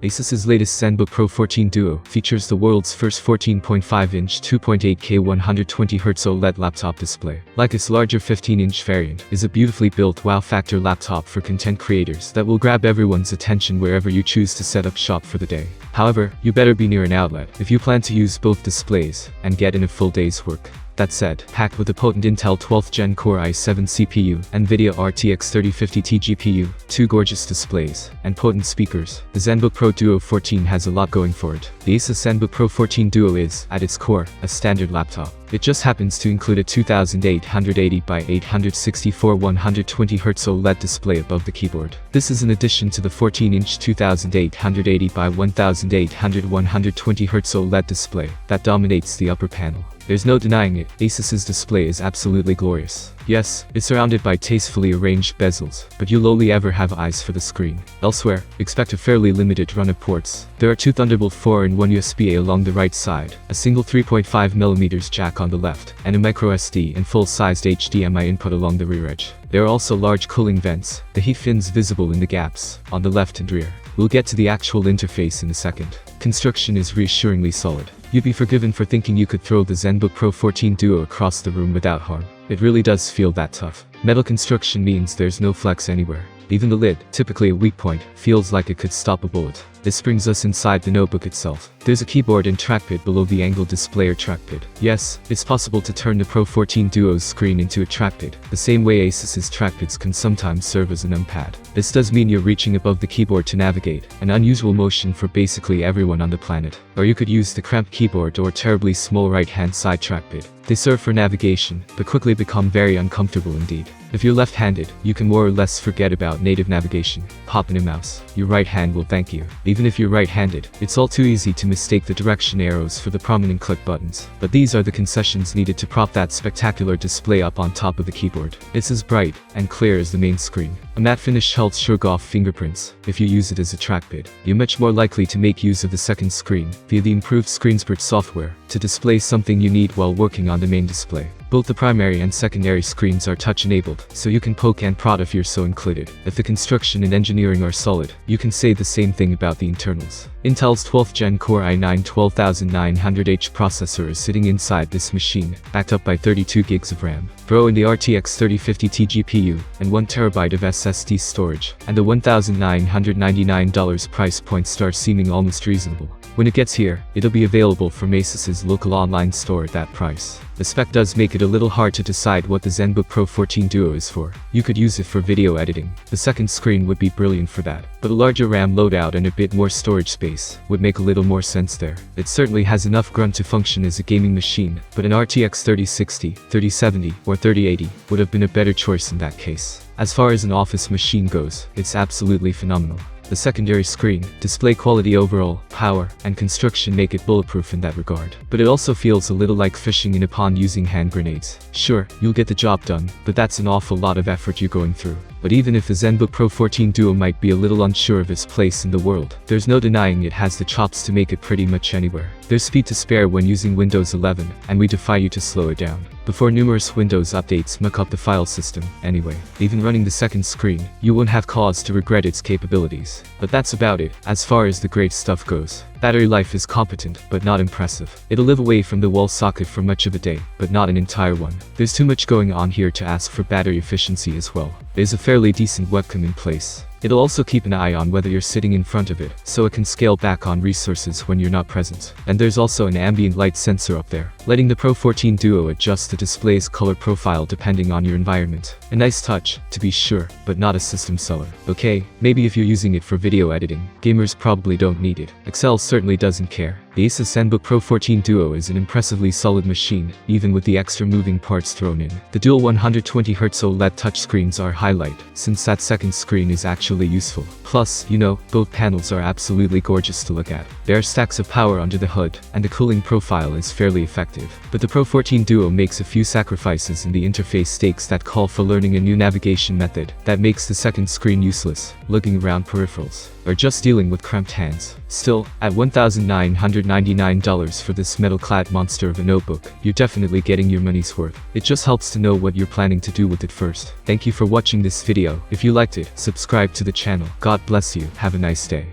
Asus's latest Zenbook Pro 14 Duo features the world's first 14.5-inch 2.8K 120Hz OLED laptop display. Like its larger 15-inch variant, is a beautifully built wow factor laptop for content creators that will grab everyone's attention wherever you choose to set up shop for the day. However, you better be near an outlet if you plan to use both displays and get in a full day's work. That said, packed with a potent Intel 12th Gen Core i7 CPU, NVIDIA RTX 3050 Ti GPU, two gorgeous displays, and potent speakers, the Zenbook Pro Duo 14 has a lot going for it. The Asus Zenbook Pro 14 Duo is, at its core, a standard laptop. It just happens to include a 2880 by 864 120Hz OLED display above the keyboard. This is in addition to the 14-inch 2880 by 1800 120Hz OLED display that dominates the upper panel. There's no denying it, Asus's display is absolutely glorious. Yes, it's surrounded by tastefully arranged bezels, but you'll only ever have eyes for the screen. Elsewhere, expect a fairly limited run of ports. There are two Thunderbolt 4 and one USB-A along the right side, a single 3.5mm jack on the left, and a microSD and full-sized HDMI input along the rear edge. There are also large cooling vents, the heat fins visible in the gaps, on the left and rear. We'll get to the actual interface in a second. Construction is reassuringly solid. You'd be forgiven for thinking you could throw the Zenbook Pro 14 Duo across the room without harm. It really does feel that tough. Metal construction means there's no flex anywhere. Even the lid, typically a weak point, feels like it could stop a bullet. This brings us inside the notebook itself. There's a keyboard and trackpad below the angled display or trackpad. Yes, it's possible to turn the Pro 14 Duo's screen into a trackpad, the same way Asus's trackpads can sometimes serve as a numpad. This does mean you're reaching above the keyboard to navigate, an unusual motion for basically everyone on the planet. Or you could use the cramped keyboard or terribly small right-hand side trackpad. They serve for navigation, but quickly become very uncomfortable indeed. If you're left-handed, you can more or less forget about native navigation. Pop in a mouse. Your right hand will thank you. Even if you're right-handed, it's all too easy to mistake the direction arrows for the prominent click buttons. But these are the concessions needed to prop that spectacular display up on top of the keyboard. It's as bright and clear as the main screen. A matte finish helps shrug off fingerprints. If you use it as a trackpad, you're much more likely to make use of the second screen, via the improved ScreenPad software, to display something you need while working on the main display. Both the primary and secondary screens are touch-enabled, so you can poke and prod if you're so inclined. If the construction and engineering are solid, you can say the same thing about the internals. Intel's 12th Gen Core i9 12900H processor is sitting inside this machine, backed up by 32GB of RAM. Throw in the RTX 3050 Ti GPU, and 1TB of SSD storage, and the $1,999 price point starts seeming almost reasonable. When it gets here, it'll be available from Asus's local online store at that price. The spec does make it a little hard to decide what the Zenbook Pro 14 Duo is for. You could use it for video editing. The second screen would be brilliant for that. But a larger RAM loadout and a bit more storage space would make a little more sense there. It certainly has enough grunt to function as a gaming machine, but an RTX 3060, 3070, or 3080 would have been a better choice in that case. As far as an office machine goes, it's absolutely phenomenal. The secondary screen, display quality overall, power, and construction make it bulletproof in that regard. But it also feels a little like fishing in a pond using hand grenades. Sure, you'll get the job done, but that's an awful lot of effort you're going through. But even if the Zenbook Pro 14 Duo might be a little unsure of its place in the world, there's no denying it has the chops to make it pretty much anywhere. There's speed to spare when using Windows 11, and we defy you to slow it down. Before numerous Windows updates muck up the file system, anyway. Even running the second screen, you won't have cause to regret its capabilities. But that's about it, as far as the great stuff goes. Battery life is competent, but not impressive. It'll live away from the wall socket for much of a day, but not an entire one. There's too much going on here to ask for battery efficiency as well. There's a fairly decent webcam in place. It'll also keep an eye on whether you're sitting in front of it, so it can scale back on resources when you're not present. And there's also an ambient light sensor up there, letting the Pro 14 Duo adjust the display's color profile depending on your environment. A nice touch, to be sure, but not a system seller. Okay, maybe if you're using it for video editing, gamers probably don't need it. Excel certainly doesn't care. The Asus Zenbook Pro 14 Duo is an impressively solid machine, even with the extra moving parts thrown in. The dual 120Hz OLED touchscreens are a highlight, since that second screen is actually useful. Plus, you know, both panels are absolutely gorgeous to look at. There are stacks of power under the hood, and the cooling profile is fairly effective. But the Pro 14 Duo makes a few sacrifices in the interface stakes that call for learning a new navigation method that makes the second screen useless, looking around peripherals, or just dealing with cramped hands. Still, at $1,999 for this metal-clad monster of a notebook, you're definitely getting your money's worth. It just helps to know what you're planning to do with it first. Thank you for watching this video. If you liked it, subscribe to the channel. God bless you. Have a nice day.